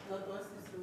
not wants to so.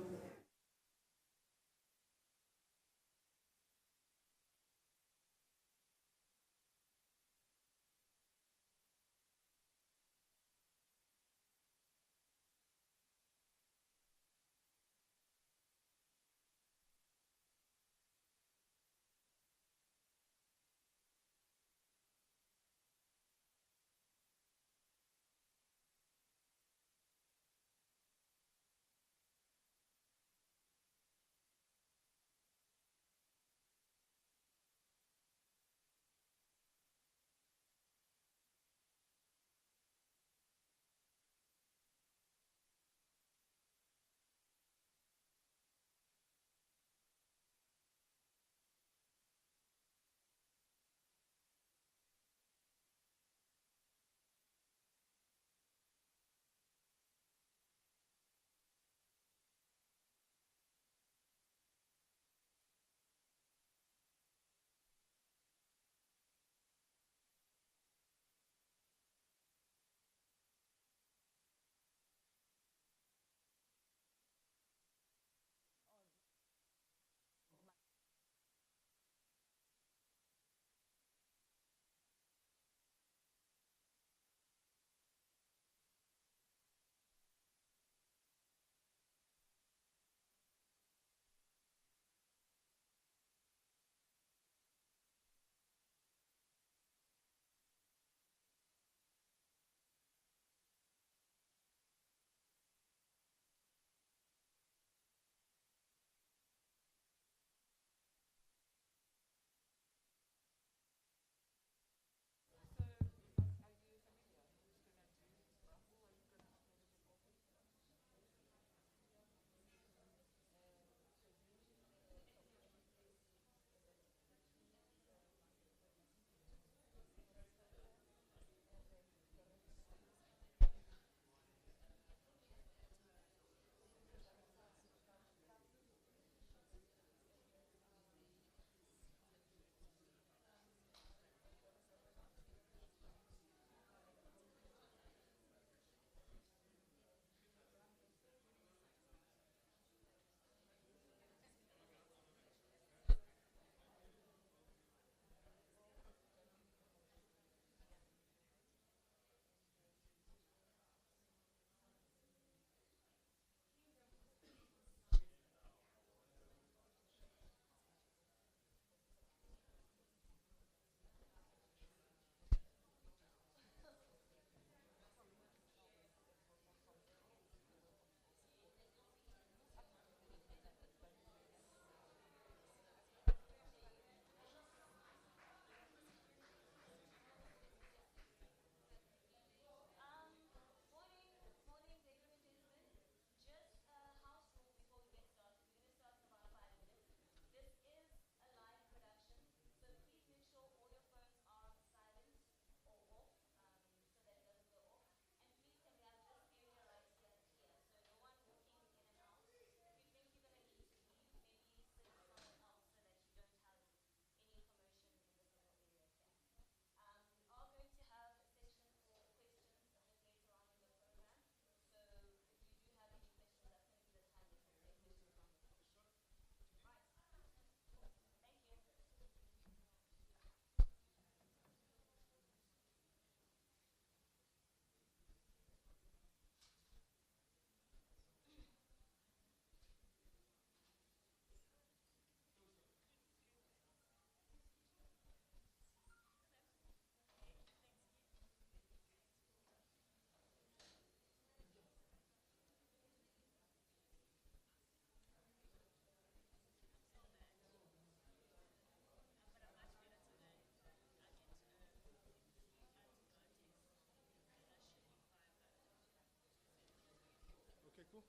Okay, cool.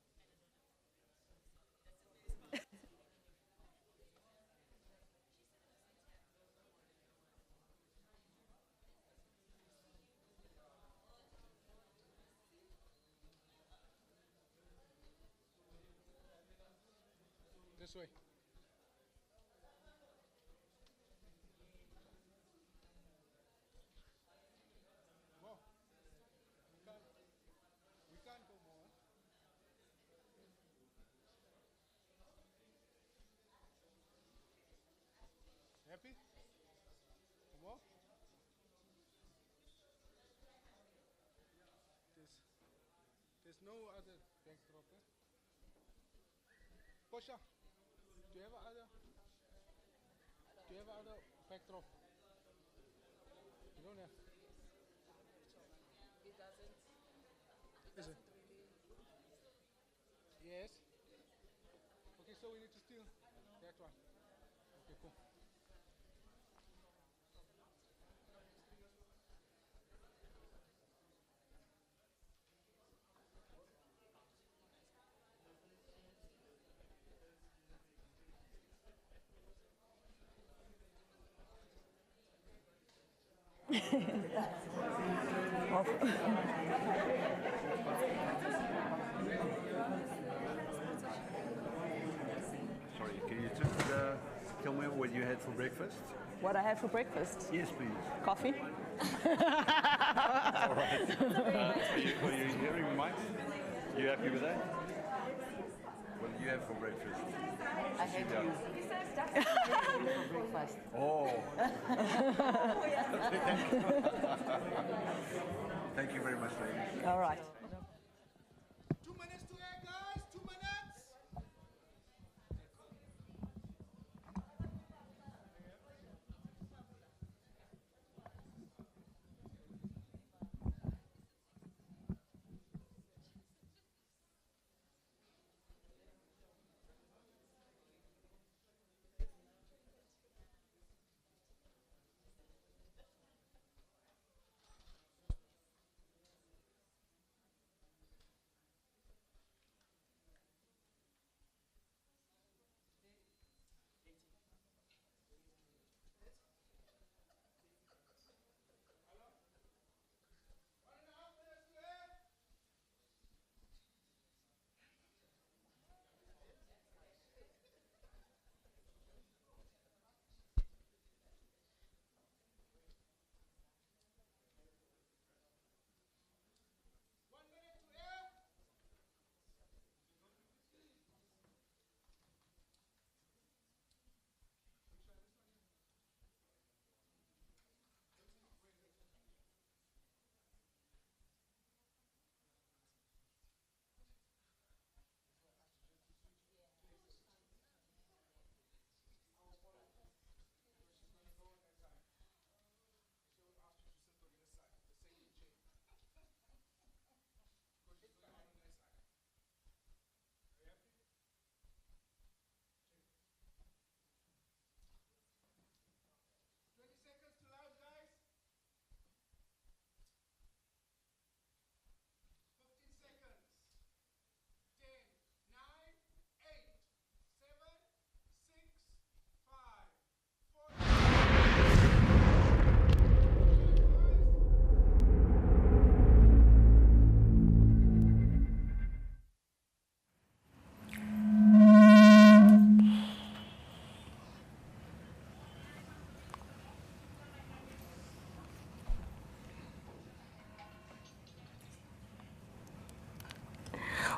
This way. Well, we can't go more. no other backdrop. Eh? Posha, do you have other? Do you have other backdrop? You don't have. It doesn't. Is it? Yes. Okay, so we need to steal that one. Okay, cool. Sorry, can you tell me what you had for breakfast? What I had for breakfast? Yes, please. Coffee. All right. Are you hearing Mike? You happy with that? What did you have for breakfast? I had Yeah. you. for breakfast. Oh. Thank you very much, ladies. All right. 2 minutes to air, guys. 2 minutes.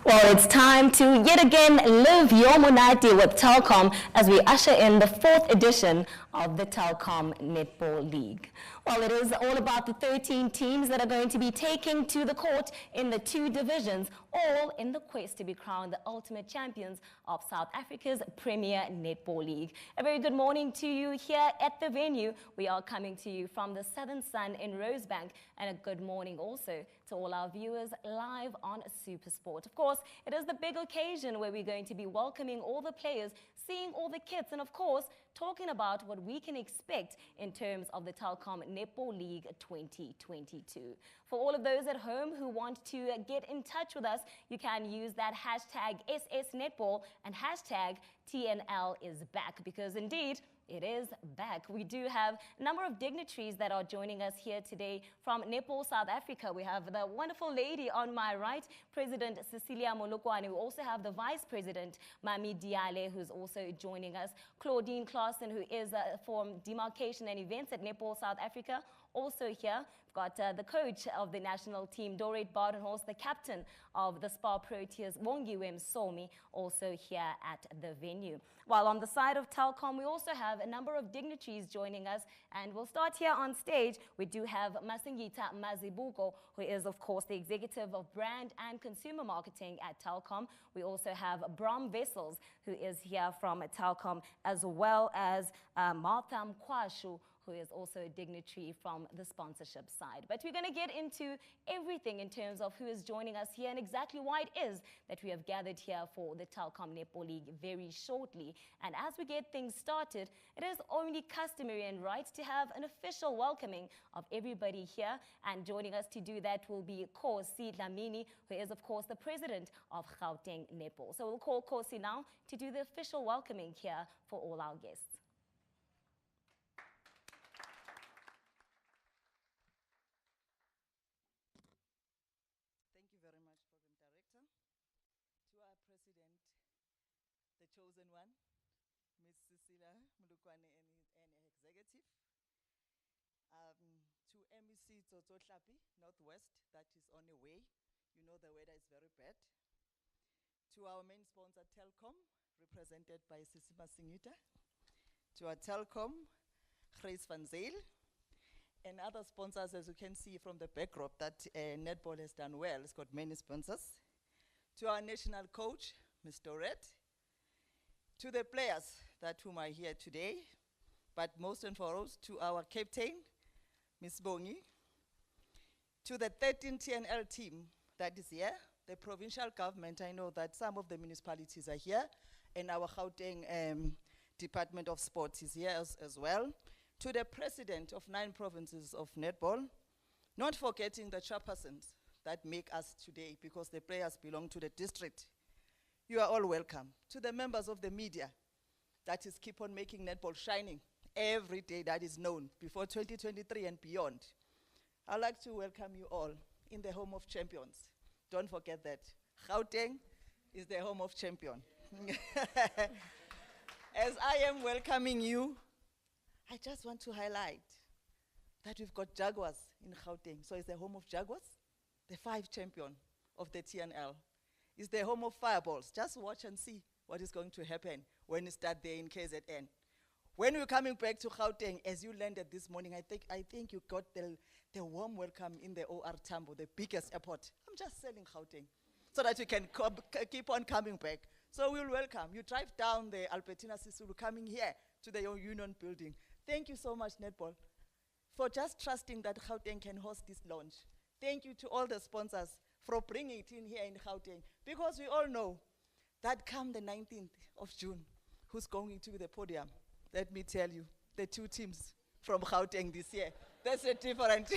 Well, it's time to yet again live your Monati with Telkom as we usher in the 4th edition of the Telkom Netball League. Well, it is all about the 13 teams that are going to be taking to the court in the 2 divisions, all in the quest to be crowned the ultimate champions of South Africa's Premier Netball League. A very good morning to you here at the venue. We are coming to you from the Southern Sun in Rosebank, and a good morning also to all our viewers live on SuperSport. Of course, it is the big occasion where we're going to be welcoming all the players, seeing all the kits, and of course, talking about what we can expect in terms of the Telkom Netball League 2022. For all of those at home who want to get in touch with us, you can use that hashtag SSNetball and hashtag TNL is back, because indeed, it is back. We do have a number of dignitaries that are joining us here today from Netball South Africa. We have the wonderful lady on my right, President Cecilia Molokwane. We also have the Vice President, Mami Diale, who's also joining us. Claudine Claassen, who is from Demarcation and Events at Netball South Africa. Also here, we've got the coach of the national team, Doreen Badenhorst, the captain of the Spa Proteas, Wongiwem Somi, also here at the venue. While on the side of Telkom, we also have a number of dignitaries joining us, and we'll start here on stage. We do have Masingita Mazibuko, who is, of course, the executive of brand and consumer marketing at Telkom. We also have Bram Vessels, who is here from Telkom, as well as Martha Mkwashu, who is also a dignitary from the sponsorship side. But we're going to get into everything in terms of who is joining us here and exactly why it is that we have gathered here for the Telkom Netball League very shortly. And as we get things started, it is only customary and right to have an official welcoming of everybody here. And joining us to do that will be Kosi Dlamini, who is, of course, the president of Gauteng Netball. So we'll call Kosi now to do the official welcoming here for all our guests. Chosen one, Ms. Cecilia Mulukwane and executive. To MEC Toto Hlapi, Northwest, that is on the way. You know the weather is very bad. To our main sponsor, Telkom, represented by Sisima Singita. To our Telkom, Grace van Zyl. And other sponsors, as you can see from the backdrop, that Netball has done well. It's got many sponsors. To our national coach, Ms. Dorette. To the players that whom are here today, but most and foremost to our captain, Ms. Bongi, to the 13 TNL team that is here, the provincial government, I know that some of the municipalities are here, and our Gauteng Department of Sports is here as well, to the president of 9 provinces of netball, not forgetting the chairpersons that make us today, because the players belong to the district. You are all welcome. To the members of the media that is keep on making netball shining every day that is known before 2023 and beyond. I'd like to welcome you all in the home of champions. Don't forget that. Gauteng is the home of champion. As I am welcoming you, I just want to highlight that we've got Jaguars in Gauteng. So it's the home of Jaguars, the 5 champion of the TNL. It's the home of fireballs. Just watch and see what is going to happen when you start there in KZN. When we're coming back to Gauteng, as you landed this morning, I think you got the warm welcome in the OR Tambo, the biggest airport. I'm just selling Gauteng so that you can keep on coming back. So we'll welcome. You drive down the Albertina Sisulu coming here to the Union building. Thank you so much, Netball, for just trusting that Gauteng can host this launch. Thank you to all the sponsors for bringing it in here in Gauteng, because we all know that come the 19th of June, who's going to the podium? Let me tell you, the 2 teams from Gauteng this year. That's a different.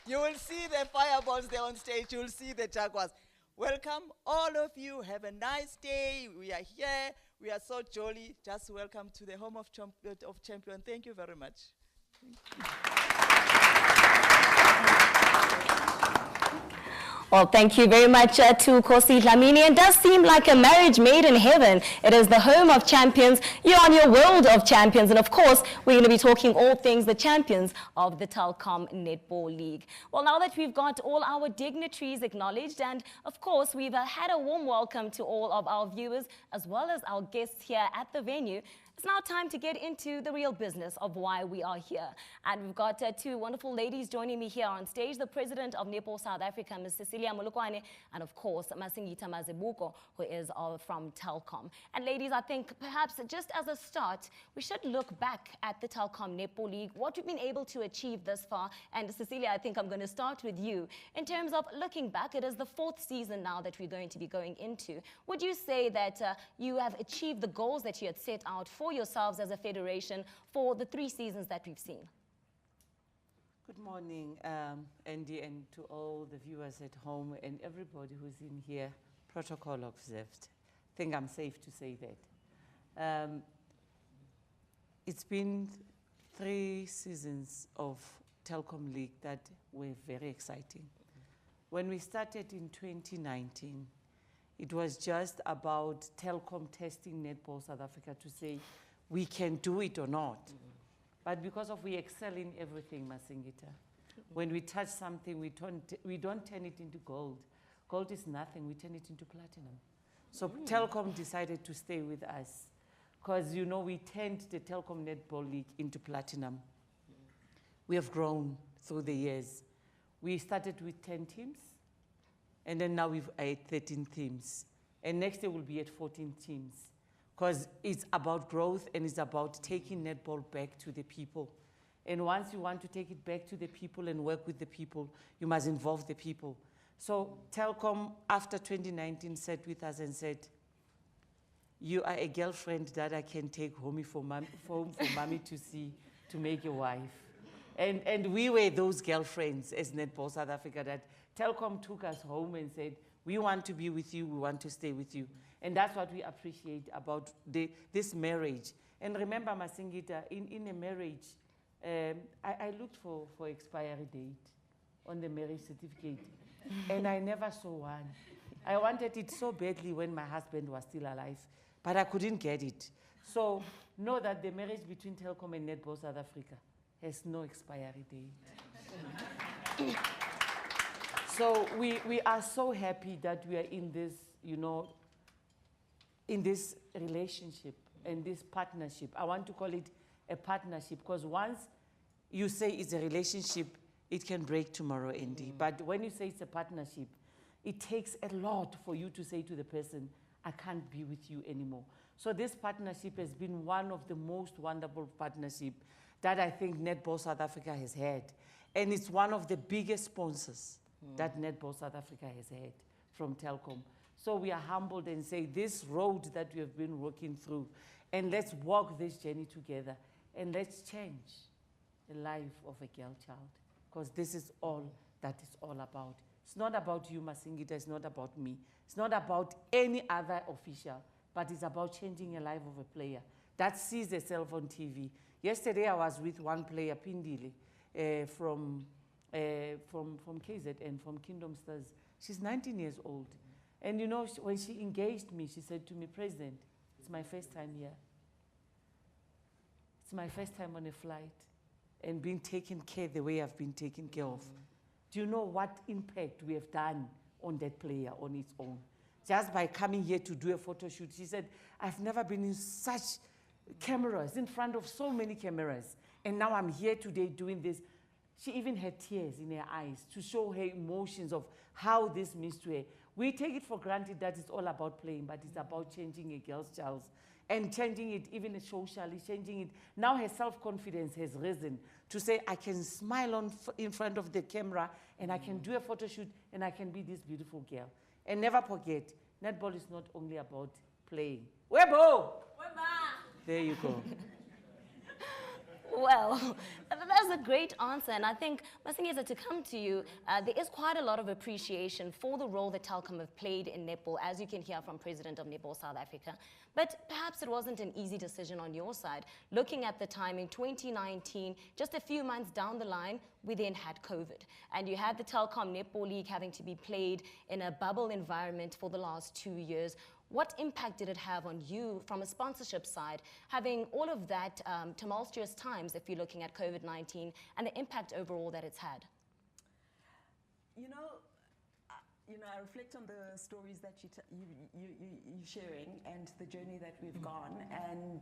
You will see the fireballs there on stage. You will see the Jaguars. Welcome, all of you. Have a nice day. We are here. We are so jolly. Just welcome to the home of champion. Thank you very much. Well, thank you very much to Kosi Dlamini. It does seem like a marriage made in heaven. It is the home of champions. You're on your world of champions. And of course, we're going to be talking all things the champions of the Telkom Netball League. Well, now that we've got all our dignitaries acknowledged, and of course, we've had a warm welcome to all of our viewers, as well as our guests here at the venue, it's now time to get into the real business of why we are here. And we've got 2 wonderful ladies joining me here on stage, the president of Netball South Africa, Ms. Cecilia Mulukwane, and of course, Masingita Mazibuko, who is from Telkom. And ladies, I think perhaps just as a start, we should look back at the Telkom Netball League, what we've been able to achieve thus far. And Cecilia, I think I'm going to start with you. In terms of looking back, it is the 4th season now that we're going to be going into. Would you say that you have achieved the goals that you had set out for yourselves as a federation for the 3 seasons that we've seen? Good morning, Andy, and to all the viewers at home and everybody who's in here. Protocol observed. I think I'm safe to say that. It's been 3 seasons of Telkom League that were very exciting. When we started in 2019, it was just about Telkom testing Netball South Africa to say, we can do it or not. But because of we excel in everything, Masingita. When we touch something, we don't turn it into gold. Gold is nothing, we turn it into platinum. So Telkom decided to stay with us because, you know, we turned the Telkom Netball League into platinum. We have grown through the years. We started with 10 teams, and then now we've at 13 teams. And next year we'll be at 14 teams because it's about growth and it's about taking netball back to the people. And once you want to take it back to the people and work with the people, you must involve the people. So Telkom, after 2019, sat with us and said, you are a girlfriend that I can take home for mommy to see, to make a wife. And we were those girlfriends as Netball South Africa that Telkom took us home and said, we want to be with you, we want to stay with you. And that's what we appreciate about this marriage. And remember, Masingita, in a marriage, I looked for expiry date on the marriage certificate, and I never saw one. I wanted it so badly when my husband was still alive, but I couldn't get it. So know that the marriage between Telkom and Netball South Africa has no expiry date. So we are so happy that we are in this, you know, in this relationship and this partnership. I want to call it a partnership because once you say it's a relationship, it can break tomorrow, Andy. But when you say it's a partnership, it takes a lot for you to say to the person, I can't be with you anymore. So this partnership has been one of the most wonderful partnerships that I think Netball South Africa has had. And it's one of the biggest sponsors that Netball South Africa has had from Telkom. So we are humbled and say this road that we have been working through, and let's walk this journey together, and let's change the life of a girl child, because this is all that it's all about. It's not about you, Masingita, it's not about me. It's not about any other official, but it's about changing the life of a player that sees herself on TV. Yesterday I was with one player, Pindile, from KZN, from Kingdom Stars. She's 19 years old. And you know, when she engaged me, she said to me, President, it's my first time here. It's my first time on a flight and being taken care the way I've been taken care of. Do you know what impact we have done on that player on its own? Just by coming here to do a photo shoot, she said, I've never been in such cameras, in front of so many cameras. And now I'm here today doing this. She even had tears in her eyes to show her emotions of how this means to her. We take it for granted that it's all about playing, but it's about changing a girl's child and changing it even socially, changing it. Now her self-confidence has risen to say, I can smile in front of the camera and I can do a photo shoot and I can be this beautiful girl. And never forget, netball is not only about playing. Webo! There you go. Well, that's a great answer, and I think, Masingita, to come to you, there is quite a lot of appreciation for the role that Telkom have played in netball, as you can hear from President of Netball South Africa. But perhaps it wasn't an easy decision on your side. Looking at the timing, 2019, just a few months down the line, we then had COVID. And you had the Telkom Netball League having to be played in a bubble environment for the last 2 years. What impact did it have on you from a sponsorship side, having all of that tumultuous times if you're looking at COVID-19 and the impact overall that it's had? You know, I reflect on the stories that you're sharing and the journey that we've gone, and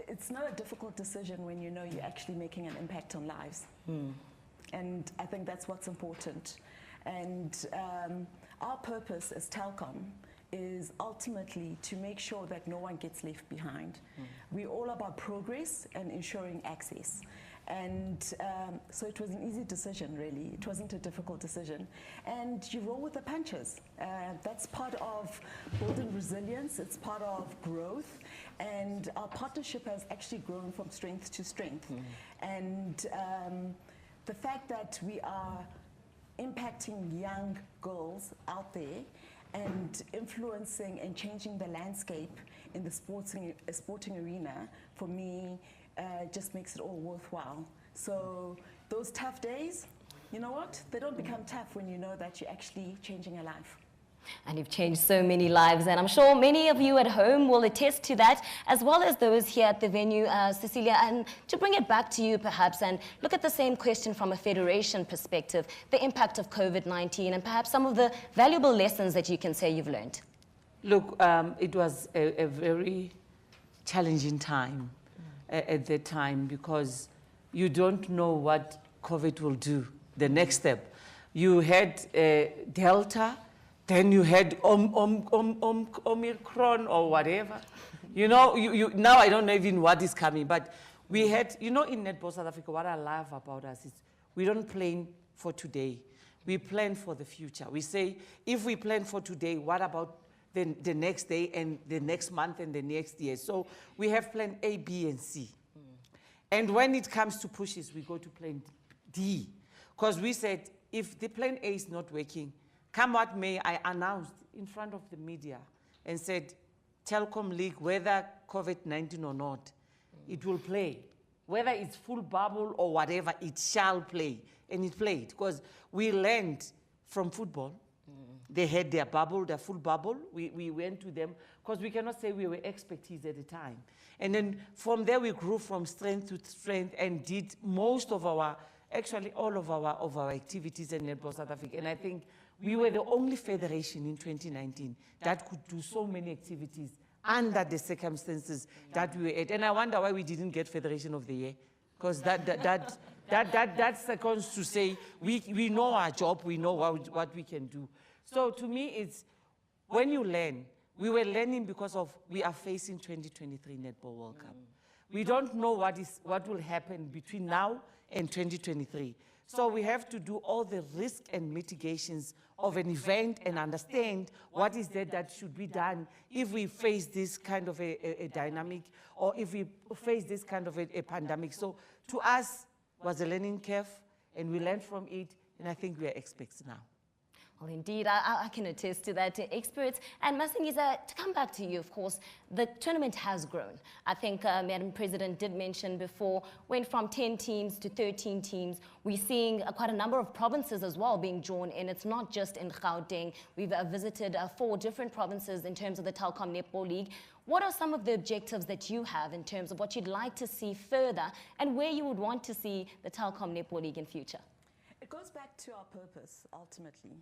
it's not a difficult decision when you know you're actually making an impact on lives. And I think that's what's important. And our purpose as Telkom is ultimately to make sure that no one gets left behind. We're all about progress and ensuring access. And so it was an easy decision, really. It wasn't a difficult decision. And you roll with the punches. That's part of building resilience. It's part of growth. And our partnership has actually grown from strength to strength. And the fact that we are impacting young girls out there and influencing and changing the landscape in the sporting arena, for me, just makes it all worthwhile. So those tough days, you know what? They don't become tough when you know that you're actually changing a life. And you've changed so many lives, and I'm sure many of you at home will attest to that, as well as those here at the venue, Cecilia. And to bring it back to you, perhaps, and look at the same question from a federation perspective, the impact of COVID-19, and perhaps some of the valuable lessons that you can say you've learned. Look, it was a very challenging time at that time, because you don't know what COVID will do, the next step. You had Delta, then you had Omicron or whatever. You know, now I don't know even what is coming, but we had, you know, in Netball South Africa, what I love about us is we don't plan for today. We plan for the future. We say, if we plan for today, what about the next day and the next month and the next year? So we have plan A, B, and C. And when it comes to pushes, we go to plan D. Because we said, if the plan A is not working, come what may, I announced in front of the media and said, Telkom League, whether COVID-19 or not, it will play. Whether it's full bubble or whatever, it shall play. And it played, because we learned from football. They had their bubble, their full bubble. We went to them, because we cannot say we were expertise at the time. And then from there, we grew from strength to strength and did most of our, actually all of our activities in Netball South Africa. And I think we were the only federation in 2019 that could do so many activities under the circumstances that we were at. And I wonder why we didn't get Federation of the Year, because that seconds to say we know our job, we know what we can do. So to me, it's when you learn, we were learning because of we are facing 2023 Netball World Cup. We don't know what will happen between now and 2023. So we have to do all the risk and mitigations of an event and understand what is that should be done if we face this kind of a dynamic, or if we face this kind of a pandemic. So to us, was a learning curve, and we learned from it, and I think we are experts now. Well, indeed, I can attest to that, experts. And Masingisa, to come back to you, of course, the tournament has grown. I think Madam President did mention before, went from 10 teams to 13 teams. We're seeing quite a number of provinces as well being drawn in. It's not just in Gauteng. We've visited 4 different provinces in terms of the Telkom Netball League. What are some of the objectives that you have in terms of what you'd like to see further, and where you would want to see the Telkom Netball League in future? It goes back to our purpose, ultimately,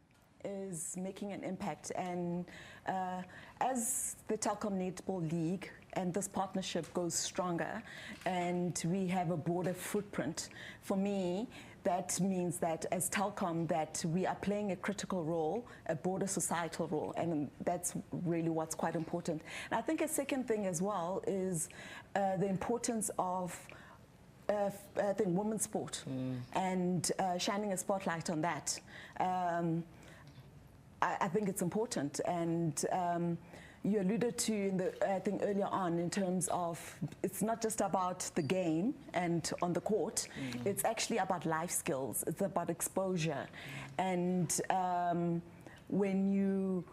is making an impact. And as the Telkom Netball League and this partnership goes stronger and we have a broader footprint, for me, that means that as Telkom, that we are playing a critical role, a broader societal role, and that's really what's quite important. And I think a second thing as well is the importance of I think women's sport and shining a spotlight on that. I think it's important, and you alluded to I think earlier on in terms of it's not just about the game and on the court, it's actually about life skills, it's about exposure. And when you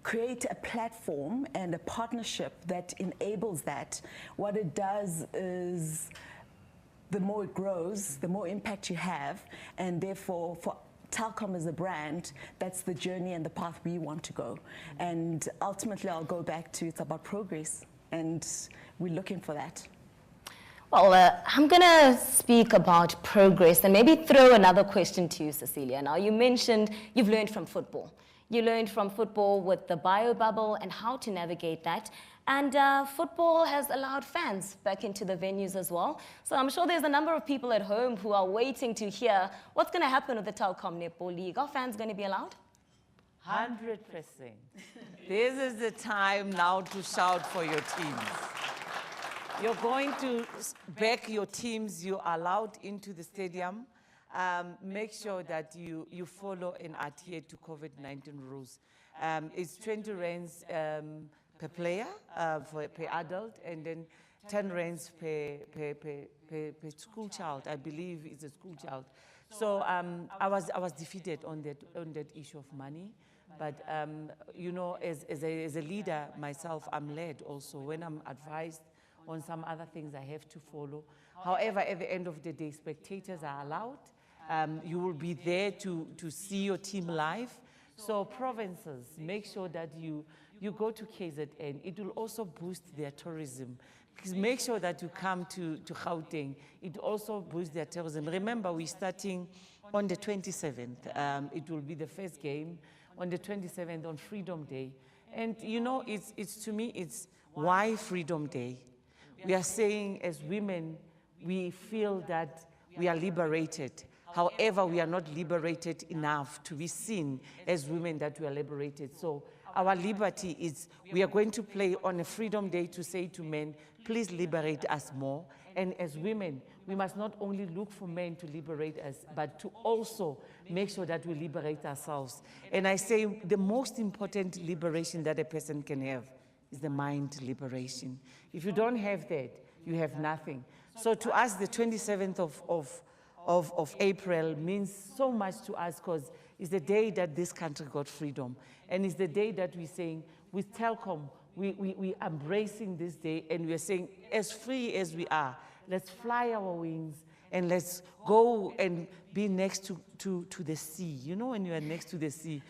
create a platform and a partnership that enables that, what it does is the more it grows, the more impact you have, and therefore for Telkom as a brand, that's the journey and the path we want to go. And ultimately, I'll go back to it's about progress, and we're looking for that. Well, I'm going to speak about progress and maybe throw another question to you, Cecilia. Now, you mentioned you've learned from football. You learned from football with the bio bubble and how to navigate that. And football has allowed fans back into the venues as well. So I'm sure there's a number of people at home who are waiting to hear what's going to happen with the Telkom Netball League. Are fans going to be allowed? 100%. This is the time now to shout for your teams. You're going to back your teams. You're allowed into the stadium. Make sure that you follow and adhere to COVID-19 rules. It's 20 rands per player, per adult, and then 10 rands per school child. I believe it's a school child. So I was defeated on that issue of money. But you know, as a leader myself, I'm led also. When I'm advised on some other things, I have to follow. However, at the end of the day, spectators are allowed. You will be there to see your team live. So provinces, make sure that you go to KZN. It will also boost their tourism. Please make sure that you come to Gauteng. It also boosts their tourism. Remember, we're starting on the 27th. It will be the first game on the 27th on Freedom Day. And you know, it's to me, it's why Freedom Day? We are saying as women, we feel that we are liberated. However, we are not liberated enough to be seen as women that we are liberated. So our liberty is, we are going to play on a Freedom Day to say to men, please liberate us more. And as women, we must not only look for men to liberate us, but to also make sure that we liberate ourselves. And I say the most important liberation that a person can have is the mind liberation. If you don't have that, you have nothing. So to us, the 27th of April means so much to us because it's the day that this country got freedom. And it's the day that we're saying, with Telkom, we embracing this day and we're saying, as free as we are, let's fly our wings and let's go and be next to the sea. You know, when you are next to the sea,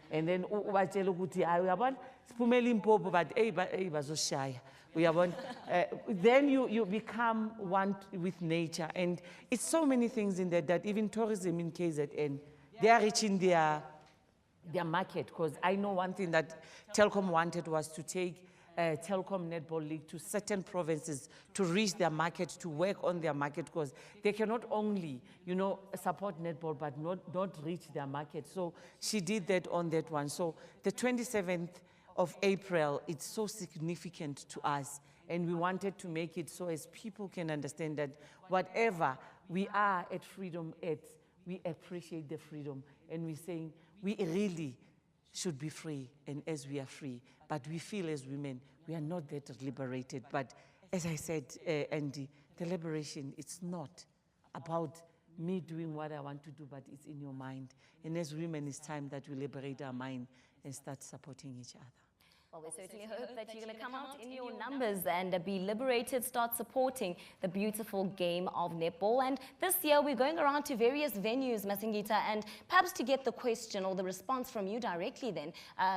and then ubatshela ukuthi hayi uyabona siphumela impopo but bazoshaya uyabona then you become one with nature. And it's so many things in that even tourism in KZN, they are reaching their market, because I know one thing that Telkom wanted was to take Telkom Netball League to certain provinces to reach their market, to work on their market, because they cannot only, you know, support netball, but not reach their market. So she did that on that one. So the 27th of April, it's so significant to us. And we wanted to make it so as people can understand that whatever we are at Freedom at, we appreciate the freedom. And we're saying we really should be free, and as we are free, but we feel as women, we are not that liberated. But as I said, Andy, the liberation, it's not about me doing what I want to do, but it's in your mind. And as women, it's time that we liberate our mind and start supporting each other. Well, we certainly hope that you're going to come out in your numbers and be liberated, start supporting the beautiful game of netball. And this year, we're going around to various venues, Masingita, and perhaps to get the question or the response from you directly then.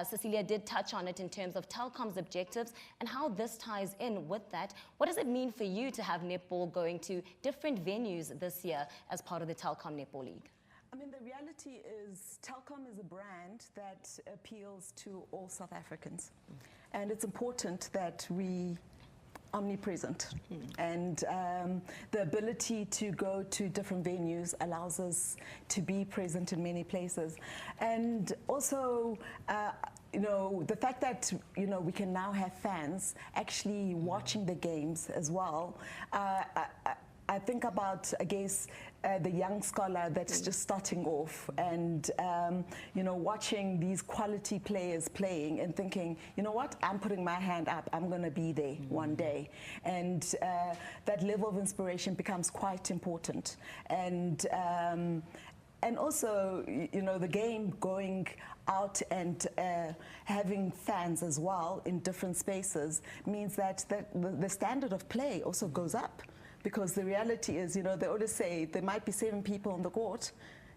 Cecilia did touch on it in terms of Telkom's objectives and how this ties in with that. What does it mean for you to have netball going to different venues this year as part of the Telkom Netball League? I mean, the reality is Telkom is a brand that appeals to all South Africans. And it's important that we omnipresent. And the ability to go to different venues allows us to be present in many places. And also, you know, the fact that, you know, we can now have fans actually watching the games as well. I think about, I guess, the young scholar that's just starting off and, you know, watching these quality players playing and thinking, you know what, I'm putting my hand up, I'm going to be there one day. And that level of inspiration becomes quite important. And also, you know, the game going out and having fans as well in different spaces means that the standard of play also goes up. Because the reality is, you know, they always say there might be 7 people on the court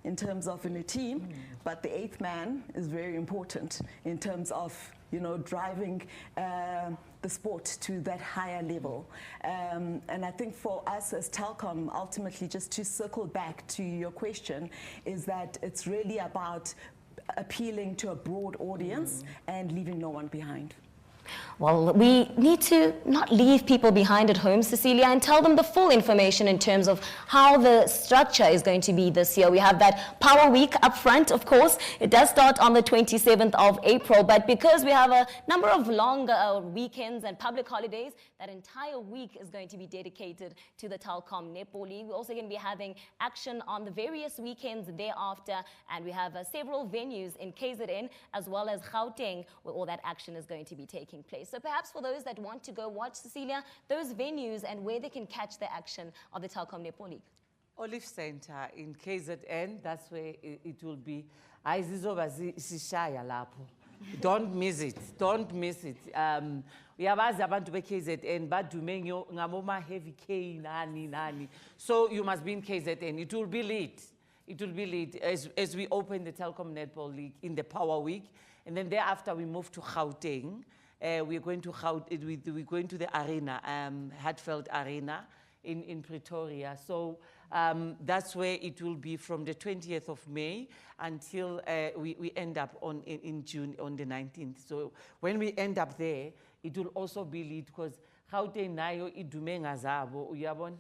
in terms of in a team, but the 8th man is very important in terms of, you know, driving the sport to that higher level. And I think for us as Telkom, ultimately, just to circle back to your question, is that it's really about appealing to a broad audience and leaving no one behind. Well, we need to not leave people behind at home, Cecilia, and tell them the full information in terms of how the structure is going to be this year. We have that Power Week up front, of course. It does start on the 27th of April, but because we have a number of long weekends and public holidays, that entire week is going to be dedicated to the Telkom Netball League. We're also going to be having action on the various weekends thereafter, and we have several venues in KZN as well as Gauteng where all that action is going to be taking place. So perhaps for those that want to go watch, Cecilia, those venues and where they can catch the action of the Telkom Netball League. Olive Center in KZN, that's where it will be. Ayizizoba zishaya lapho. Don't miss it. Don't miss it. Uyabazi abantu be-KZN badume ngaboma heavy K nani. So you must be in KZN. It will be lit. It will be lit as we open the Telkom Netball League in the Power Week, and then thereafter we move to Gauteng. We're going to the arena, Hatfield Arena in Pretoria. So that's where it will be from the 20th of May until we end up in June on the 19th. So when we end up there, it will also be lit because Gauteng nayo idume ngazabo uyabona.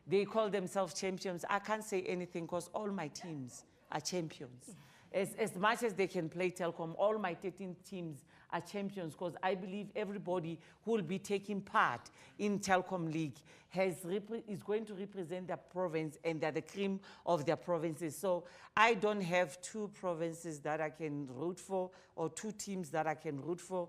They call themselves champions. I can't say anything because all my teams are champions. As much as they can play Telkom, all my 13 teams are champions because I believe everybody who will be taking part in Telkom League is going to represent their province and they're the cream of their provinces. So I don't have 2 provinces that I can root for or 2 teams that I can root for.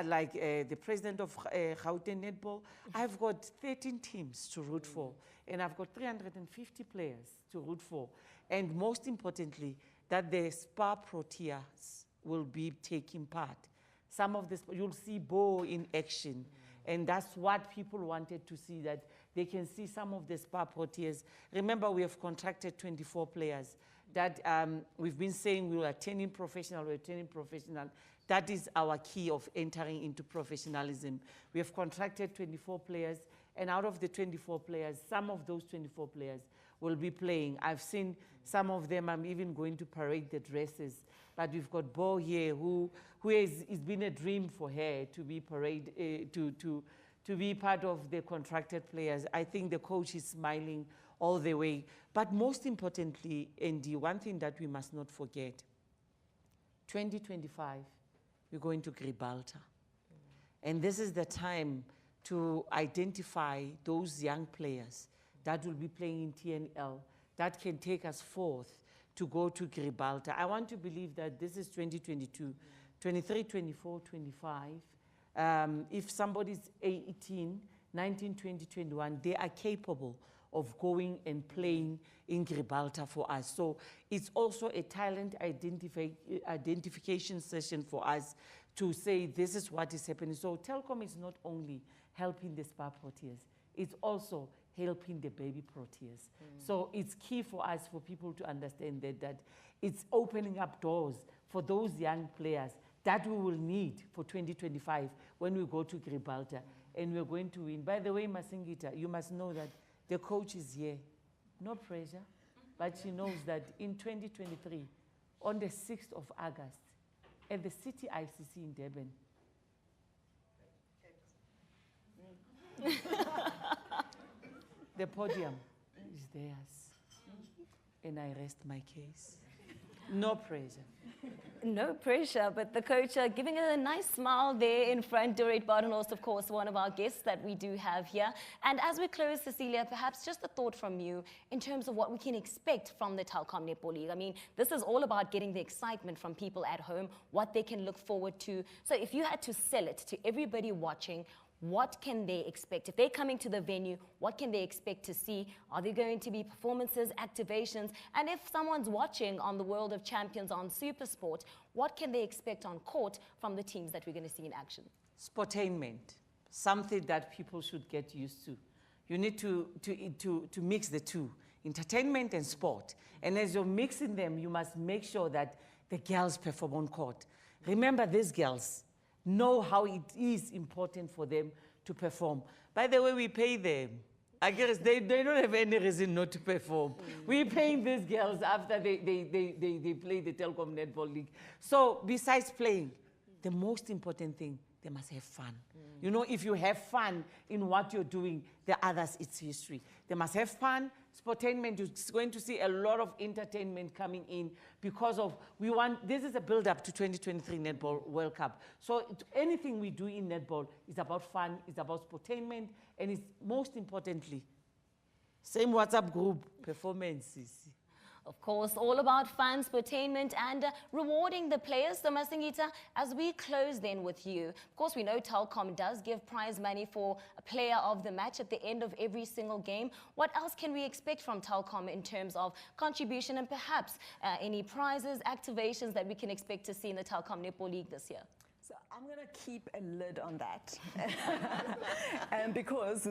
Like the president of Gauteng Netball, I've got 13 teams to root for, and I've got 350 players to root for. And most importantly, that the Spa Proteas will be taking part. Some of this, you'll see Bo in action, and that's what people wanted to see, that they can see some of the Spa Proteas. Remember, we have contracted 24 players that we've been saying we are turning professional, we're turning professional. That is our key of entering into professionalism. We have contracted 24 players, and out of the 24 players, some of those 24 players will be playing. I've seen some of them, I'm even going to parade the dresses. But we've got Bo here, who it's been a dream for her to be to be part of the contracted players. I think the coach is smiling all the way. But most importantly, Andy, one thing that we must not forget, 2025, we're going to Gibraltar. And this is the time to identify those young players that will be playing in TNL that can take us forth to go to Gibraltar. I want to believe that this is 2022, 23, 24, 25. If somebody's 18, 19, 20, 21, they are capable of going and playing in Gibraltar for us. So it's also a talent identification session for us to say this is what is happening. So Telkom is not only helping the Spa Proteas, it's also helping the baby Proteas. So it's key for us, for people to understand that it's opening up doors for those young players that we will need for 2025 when we go to Gibraltar, and we're going to win. By the way, Masingita, you must know that the coach is here. No pressure, but she knows that in 2023, on the 6th of August, at the City ICC in Durban, the podium is theirs. And I rest my case. No pressure. No pressure, but the coach giving a nice smile there in front. Dorrit Badenhorst, of course, one of our guests that we do have here. And as we close, Cecilia, perhaps just a thought from you in terms of what we can expect from the Telkom Netball League. I mean, this is all about getting the excitement from people at home, what they can look forward to. So if you had to sell it to everybody watching, what can they expect? If they're coming to the venue, what can they expect to see? Are there going to be performances, activations? And if someone's watching on the World of Champions on SuperSport, what can they expect on court from the teams that we're going to see in action? Sportainment, something that people should get used to. You need to mix the two, entertainment and sport. And as you're mixing them, you must make sure that the girls perform on court. Remember, these girls know how it is important for them to perform. By the way, we pay them. I guess they don't have any reason not to perform. We're paying these girls after they play the Telkom Netball League. So besides playing, the most important thing, they must have fun. You know, if you have fun in what you're doing, the others, it's history. They must have fun. Sportainment, you're going to see a lot of entertainment coming in because of, this is a build-up to 2023 Netball World Cup. So anything we do in netball is about fun, it's about sportainment, and it's most importantly, same WhatsApp group performances. Of course, all about fun, sportainment, and rewarding the players. So, Masingita, as we close then with you, of course, we know Telkom does give prize money for a player of the match at the end of every single game. What else can we expect from Telkom in terms of contribution and perhaps any prizes, activations that we can expect to see in the Telkom Netball League this year? So I'm going to keep a lid on that, and because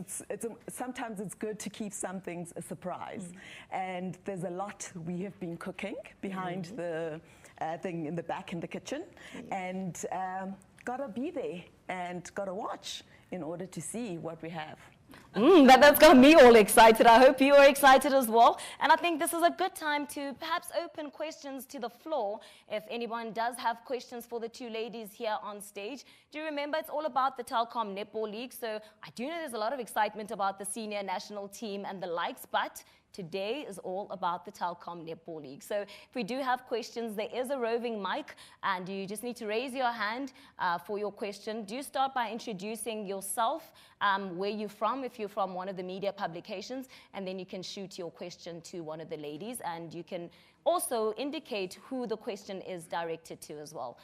sometimes it's good to keep some things a surprise, and there's a lot we have been cooking behind the thing in the back in the kitchen, and gotta be there and gotta watch in order to see what we have. That's got me all excited. I hope you are excited as well. And I think this is a good time to perhaps open questions to the floor. If anyone does have questions for the two ladies here on stage, do remember it's all about the Telkom Netball League. So I do know there's a lot of excitement about the senior national team and the likes, but today is all about the Telkom Netball League. So if we do have questions, there is a roving mic, and you just need to raise your hand for your question. Do start by introducing yourself, where you're from, if you're from one of the media publications, and then you can shoot your question to one of the ladies, and you can also indicate who the question is directed to as well.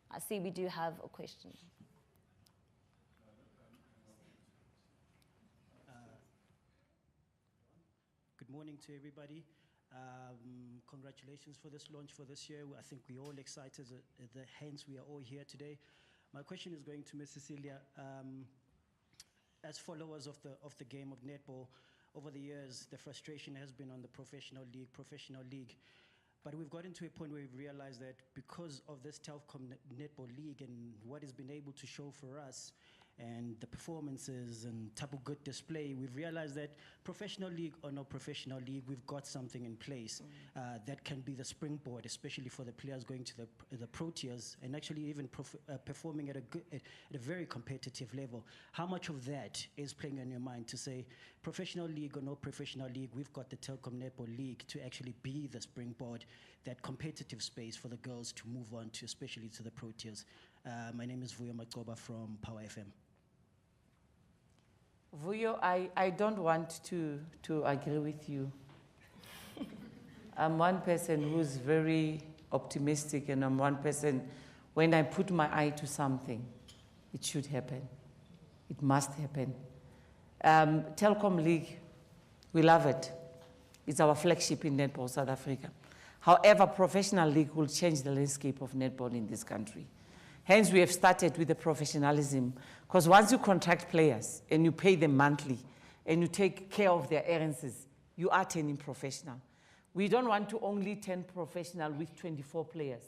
I see we do have a question. Good morning to everybody. Congratulations for this launch for this year. I think we're all excited, hence we are all here today. My question is going to Ms. Cecilia. As followers of the game of netball, over the years, the frustration has been on the professional league. But we've gotten to a point where we've realized that because of this Telkom Netball League and what it's been able to show for us, and the performances and type of good display, we've realized that professional league or no professional league, we've got something in place that can be the springboard, especially for the players going to the pro tiers and actually even performing at a very competitive level. How much of that is playing on your mind to say professional league or no professional league, we've got the Telkom Netball League to actually be the springboard, that competitive space for the girls to move on to, especially to the pro tiers. My name is Vuyo Makoba from Power FM. Vuyo, I don't want to agree with you. I'm one person who's very optimistic, and I'm one person, when I put my eye to something, it should happen. It must happen. Telkom League, we love it. It's our flagship in netball, South Africa. However, professional league will change the landscape of netball in this country. Hence, we have started with the professionalism, because once you contract players and you pay them monthly and you take care of their errands, you are turning professional. We don't want to only turn professional with 24 players.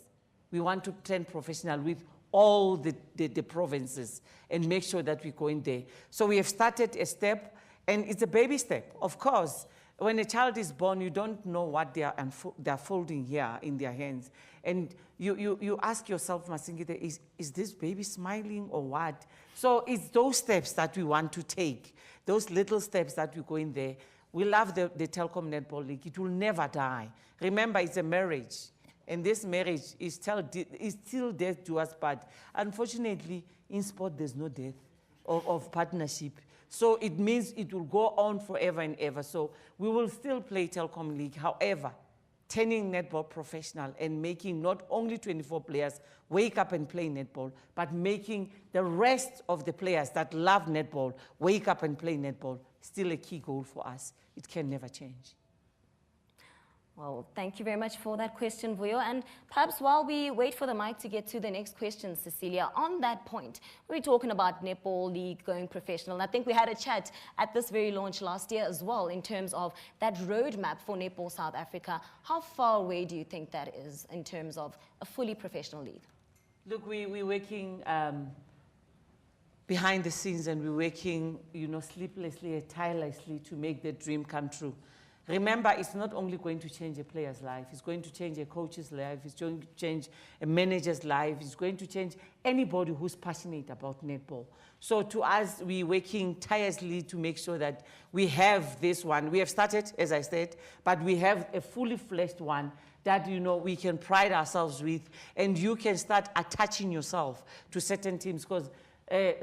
We want to turn professional with all the provinces and make sure that we go in there. So we have started a step, and it's a baby step. Of course, when a child is born, you don't know what they are folding here in their hands. And you ask yourself, Masingita, is this baby smiling or what? So it's those steps that we want to take, those little steps that we go in there. We love the Telkom Netball League. It will never die. Remember, it's a marriage. And this marriage is still death to us, but unfortunately, in sport, there's no death of partnership. So it means it will go on forever and ever. So we will still play Telkom League. However, turning netball professional and making not only 24 players wake up and play netball, but making the rest of the players that love netball wake up and play netball, still a key goal for us. It can never change. Well, thank you very much for that question, Vuyo. And perhaps while we wait for the mic to get to the next question, Cecilia, on that point, we're talking about Netball League going professional. And I think we had a chat at this very launch last year as well in terms of that roadmap for Netball South Africa. How far away do you think that is in terms of a fully professional league? Look, we're working behind the scenes, and we're working, sleeplessly and tirelessly to make the dream come true. Remember, it's not only going to change a player's life, it's going to change a coach's life, it's going to change a manager's life, it's going to change anybody who's passionate about netball. So to us, we're working tirelessly to make sure that we have this one. We have started, as I said, but we have a fully fledged one that we can pride ourselves with, and you can start attaching yourself to certain teams, because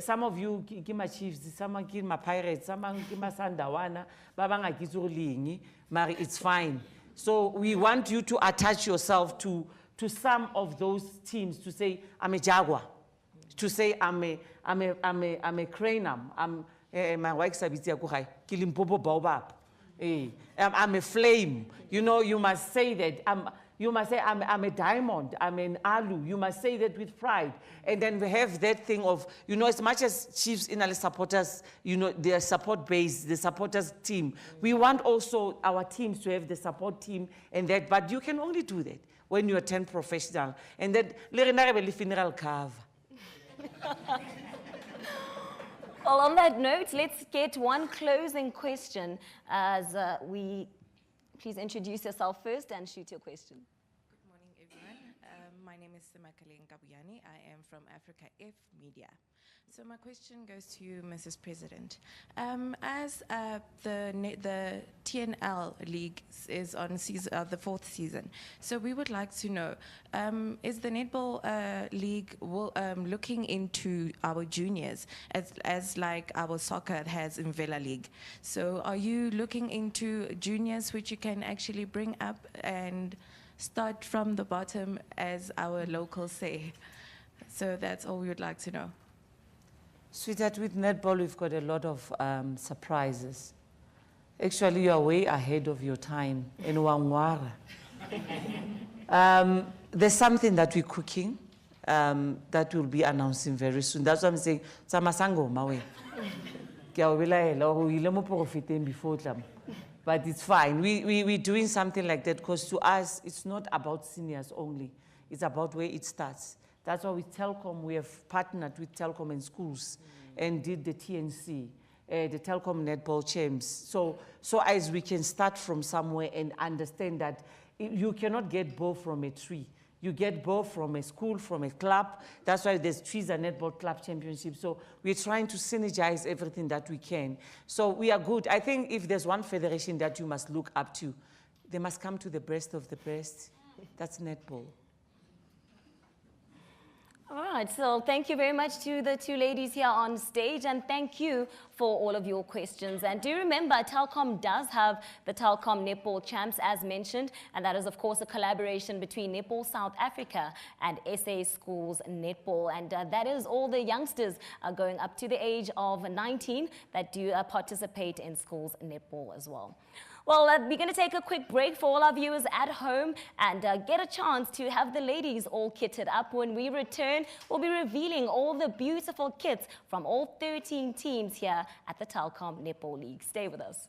some of you Gima Chiefs, some Gima Pirates, some Gima Sandawana, Babanga Gizulingi, Mari, it's fine. So we want you to attach yourself to some of those teams, to say, I'm a Jaguar, to say, I'm a Cranham, my wife said, Kilimpopo Baobab. I'm a flame. You know, you must say that. You must say, I'm a diamond, I'm an alu. You must say that with pride. And then we have that thing of, you know, as much as Chiefs in our supporters, you know, their support base, the supporters team, we want also our teams to have the support team and that, but you can only do that when you attend professional. And that, le funeral cover. Well, on that note, let's get one closing question as please introduce yourself first and shoot your question. Good morning, everyone. My name is Simakale Nkabuyani. I am from Africa F Media. So my question goes to you, Mrs. President. As the TNL League is on the 4th season, so we would like to know, is the Netball League looking into our juniors as like our soccer has in Vela League? So are you looking into juniors which you can actually bring up and start from the bottom, as our locals say? So that's all we would like to know. Sweetheart, with netball, we've got a lot of surprises. Actually, you are way ahead of your time in Wangwara. There's something that we're cooking that we'll be announcing very soon. That's what I'm saying. But it's fine. We're doing something like that because to us, it's not about seniors only. It's about where it starts. That's why with Telkom, we have partnered with Telkom and schools and did the TNC, the Telkom Netball Champs. So as we can start from somewhere and understand that you cannot get both from a tree. You get both from a school, from a club. That's why there's Trees and Netball Club Championship. So we're trying to synergize everything that we can. So we are good. I think if there's one federation that you must look up to, they must come to the breast of the breast. That's netball. All right, so thank you very much to the two ladies here on stage, and thank you for all of your questions. And do remember, Telkom does have the Telkom Netball Champs, as mentioned, and that is, of course, a collaboration between Netball South Africa and SA Schools Netball. And that is all the youngsters going up to the age of 19 that do participate in schools netball as well. Well, we're going to take a quick break for all our viewers at home and get a chance to have the ladies all kitted up. When we return, we'll be revealing all the beautiful kits from all 13 teams here at the Telkom Netball League. Stay with us.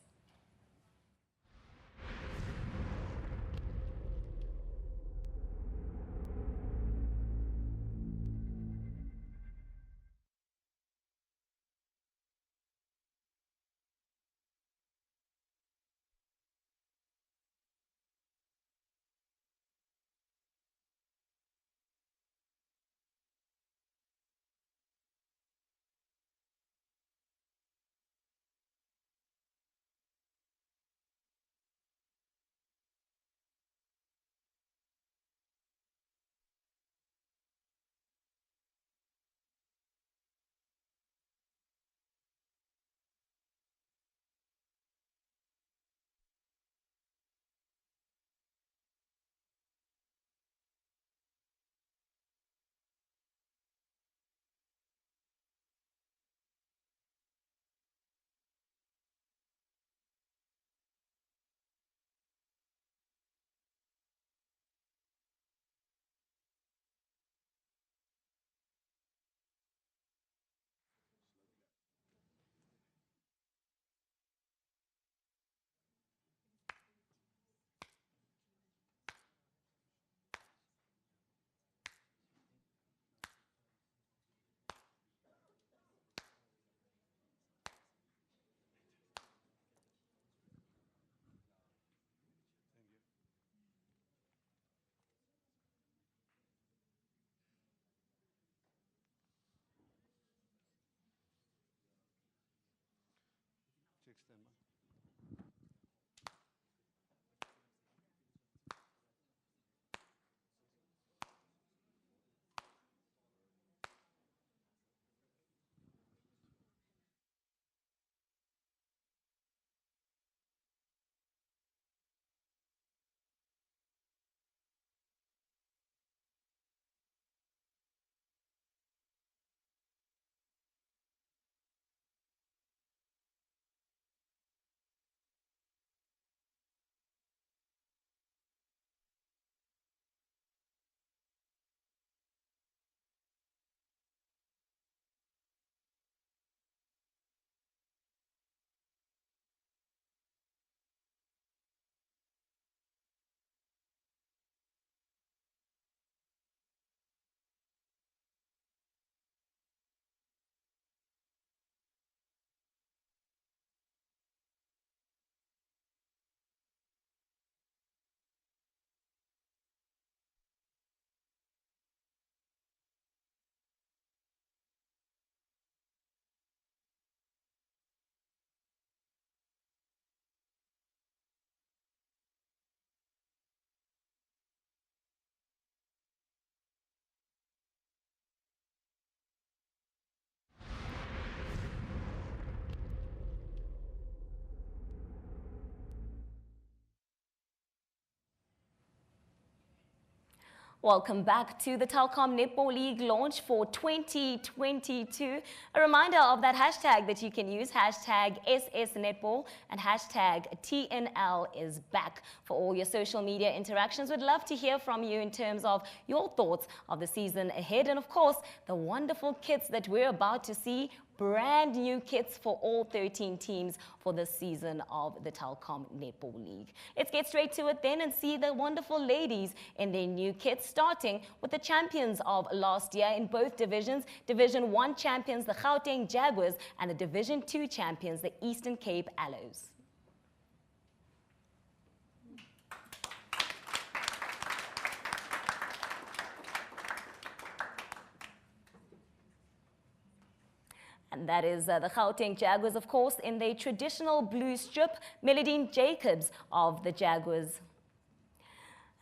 Welcome back to the Telkom Netball League launch for 2022. A reminder of that hashtag that you can use, hashtag SSNetball and hashtag TNL is back for all your social media interactions. We'd love to hear from you in terms of your thoughts of the season ahead and of course the wonderful kits that we're about to see. Brand new kits for all 13 teams for this season of the Telkom Netball League. Let's get straight to it then and see the wonderful ladies in their new kits, starting with the champions of last year in both divisions. Division 1 champions, the Gauteng Jaguars, and the Division 2 champions, the Eastern Cape Aloes. And that is the Gauteng Jaguars, of course, in their traditional blue strip. Melodine Jacobs of the Jaguars.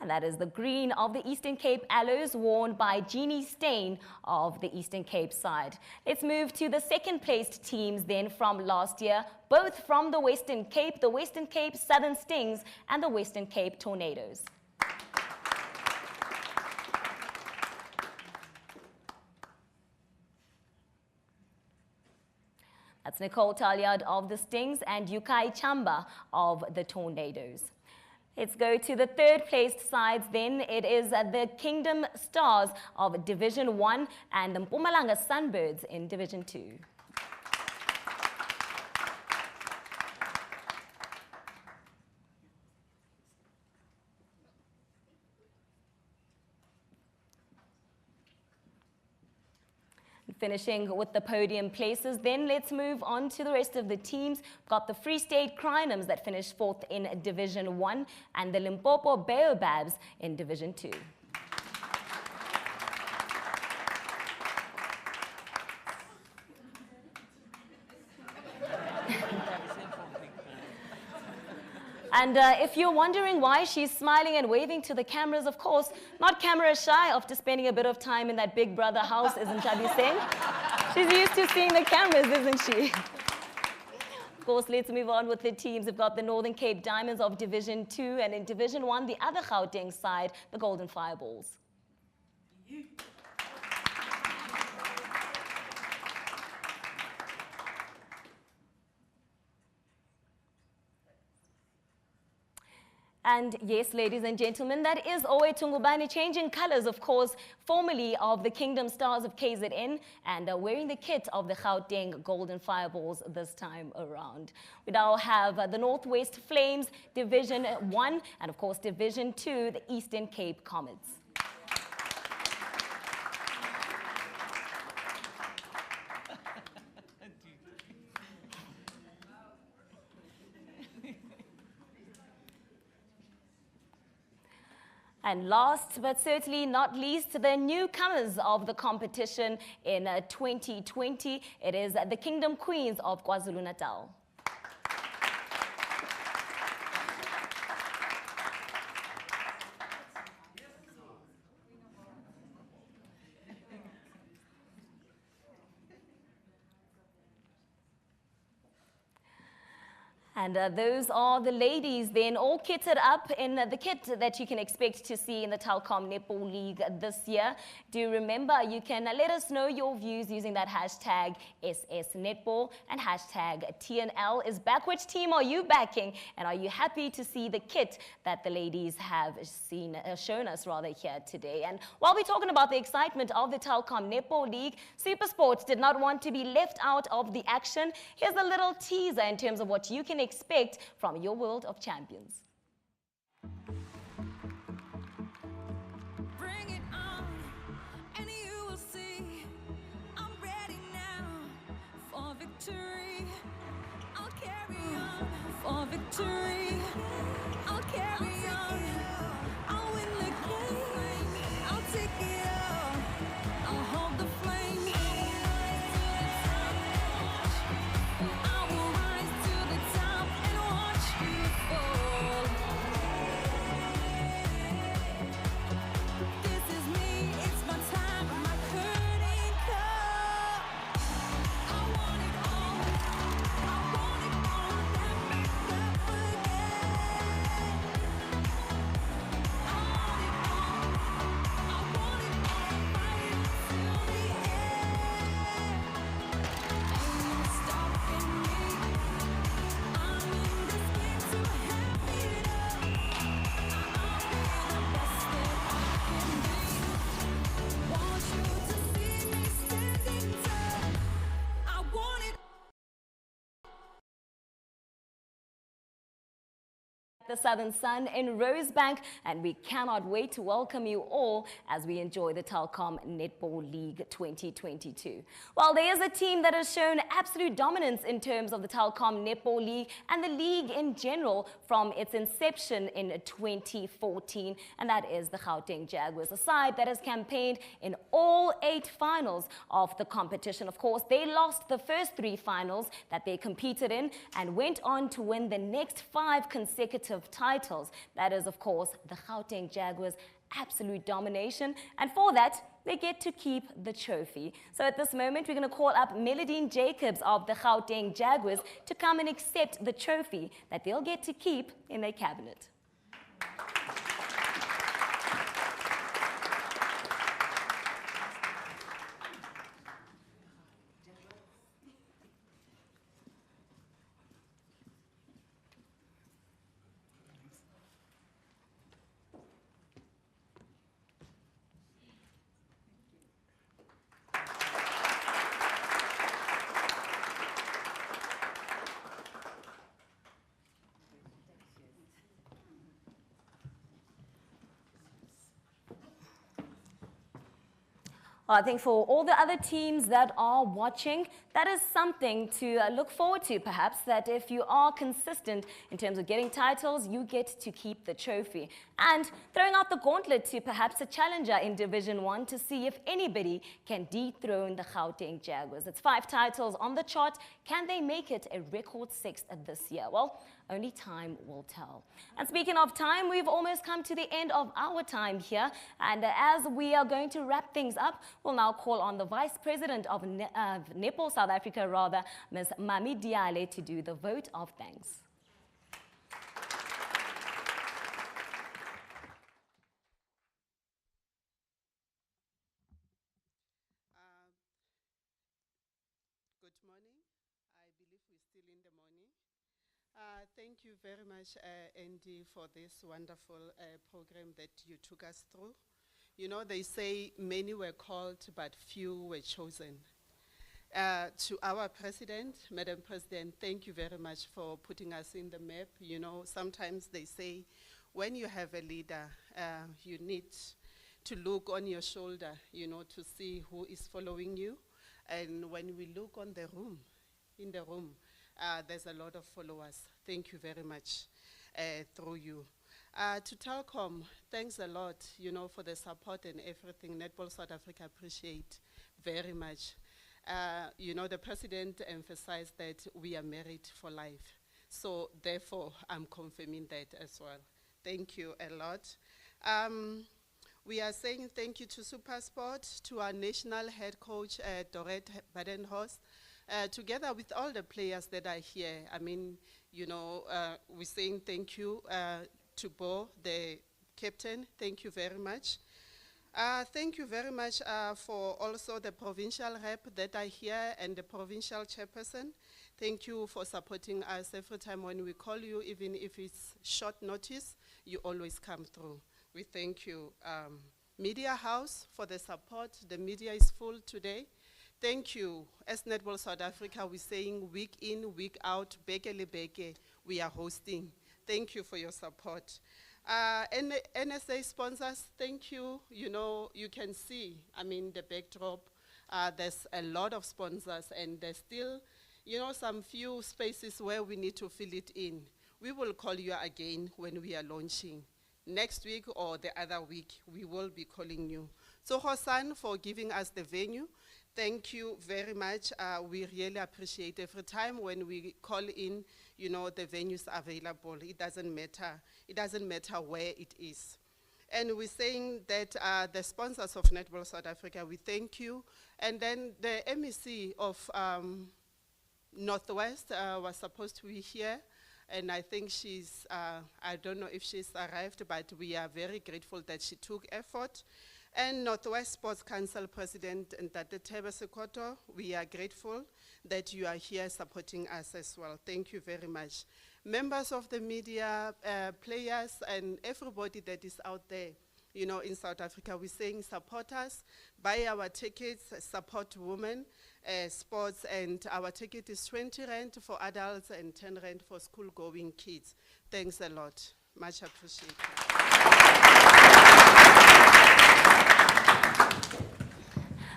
And that is the green of the Eastern Cape Aloes, worn by Jeannie Steyn of the Eastern Cape side. Let's move to the second placed teams then from last year, both from the Western Cape Southern Stings and the Western Cape Tornadoes. That's Nicole Talliard of the Stings and Yukai Chamba of the Tornadoes. Let's go to the third placed sides then. It is the Kingdom Stars of Division 1 and the Mpumalanga Sunbirds in Division 2. Finishing with the podium places, then let's move on to the rest of the teams. Got the Free State Crinums that finished 4th in Division 1 and the Limpopo Baobabs in Division 2. And if you're wondering why she's smiling and waving to the cameras, of course, not camera shy after spending a bit of time in that Big Brother house, isn't Chabi Singh? She's used to seeing the cameras, isn't she? Of course, let's move on with the teams. We've got the Northern Cape Diamonds of Division 2, and in Division 1, the other Gauteng side, the Golden Fireballs. And yes, ladies and gentlemen, that is Owe Tungubani, changing colors, of course, formerly of the Kingdom Stars of KZN, and wearing the kit of the Gauteng Golden Fireballs this time around. We now have the Northwest Flames, Division 1, and of course, Division 2, the Eastern Cape Comets. And last but certainly not least, the newcomers of the competition in 2020. It is the Kingdom Queens of KwaZulu-Natal. And those are the ladies then, all kitted up in the kit that you can expect to see in the Telkom Netball League this year. Do remember, you can let us know your views using that hashtag SSNetball and hashtag TNL is back. Which team are you backing? And are you happy to see the kit that the ladies have shown us here today? And while we're talking about the excitement of the Telkom Netball League, SuperSport did not want to be left out of the action. Here's a little teaser in terms of what you can expect from your World of Champions. Bring it on, and you will see I'm ready now for victory. I'll carry on for victory. I'll carry on. I'll win the game. I'll take it all. I'll hold the flame. I will rise to the top and watch you fall. This is me, it's my time, my curtain call. I want it all, never again. The Southern Sun in Rosebank, and we cannot wait to welcome you all as we enjoy the Telkom Netball League 2022. Well, there is a team that has shown absolute dominance in terms of the Telkom Netball League and the league in general from its inception in 2014, and that is the Gauteng Jaguars, a side that has campaigned in all 8 finals of the competition. Of course, they lost the first 3 finals that they competed in and went on to win the next 5 consecutive titles. That is, of course, the Gauteng Jaguars' absolute domination, and for that, they get to keep the trophy. So at this moment, we're going to call up Melodine Jacobs of the Gauteng Jaguars to come and accept the trophy that they'll get to keep in their cabinet. I think for all the other teams that are watching, that is something to look forward to, perhaps, that if you are consistent in terms of getting titles, you get to keep the trophy. And throwing out the gauntlet to perhaps a challenger in Division 1 to see if anybody can dethrone the Gauteng Jaguars. It's 5 titles on the chart. Can they make it a record 6th this year? Well, only time will tell. And speaking of time, we've almost come to the end of our time here. And as we are going to wrap things up, we'll now call on the Vice President of Netball South Africa, Ms. Mami Diale, to do the vote of thanks. Good morning. I believe we're still in the morning. Thank you very much, Andy, for this wonderful program that you took us through. You know, they say many were called, but few were chosen. To our President, Madam President, thank you very much for putting us in the map. You know, sometimes they say when you have a leader, you need to look on your shoulder, you know, to see who is following you. And when we look on the room, in the room, there's a lot of followers. Thank you very much through you. To Telkom, thanks a lot, you know, for the support and everything. Netball South Africa appreciate very much. You know, the President emphasized that we are married for life. So therefore, I'm confirming that as well. Thank you a lot. We are saying thank you to SuperSport, to our national head coach, Dorette Badenhorst, together with all the players that are here. I mean, you know, we're saying thank you to Bo, the captain. Thank you very much. Thank you very much for also the provincial rep that are here and the provincial chairperson. Thank you for supporting us every time when we call you, even if it's short notice, you always come through. We thank you. Media House for the support. The media is full today. Thank you. As Netball South Africa, we're saying week in, week out, beke, we are hosting. Thank you for your support. NSA sponsors, thank you. You know, you can see, I mean, the backdrop. There's a lot of sponsors, and there's still, you know, some few spaces where we need to fill it in. We will call you again when we are launching. Next week or the other week, we will be calling you. So Hosan, for giving us the venue, thank you very much. We really appreciate every time when we call in, you know, the venues available. It doesn't matter. It doesn't matter where it is. And we're saying that the sponsors of Netball South Africa, we thank you. And then the MEC of Northwest was supposed to be here. And I think she's, I don't know if she's arrived, but we are very grateful that she took effort. And Northwest Sports Council President Ntate Thebe Sekoto, we are grateful that you are here supporting us as well. Thank you very much. Members of the media, players, and everybody that is out there, you know, in South Africa, we're saying support us, buy our tickets, support women, sports, and our ticket is 20 rand for adults and 10 rand for school-going kids. Thanks a lot. Much appreciated.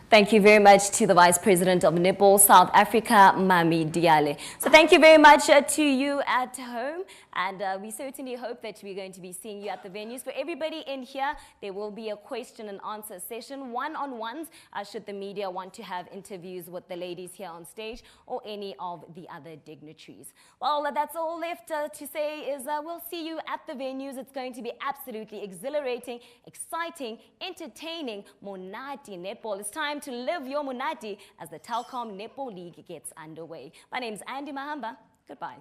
Thank you very much to the Vice President of Netball South Africa, Mami Diale. So thank you very much to you at home, and we certainly hope that we're going to be seeing you at the venues. For everybody in here, there will be a question and answer session, one-on-ones, should the media want to have interviews with the ladies here on stage or any of the other dignitaries. Well, that's all left to say is we'll see you at the venues. It's going to be absolutely exhilarating, exciting, entertaining, Monati Netball. It's time to live your Monati as the Telkom Netball League gets underway. My name's Andy Mahamba. Goodbye.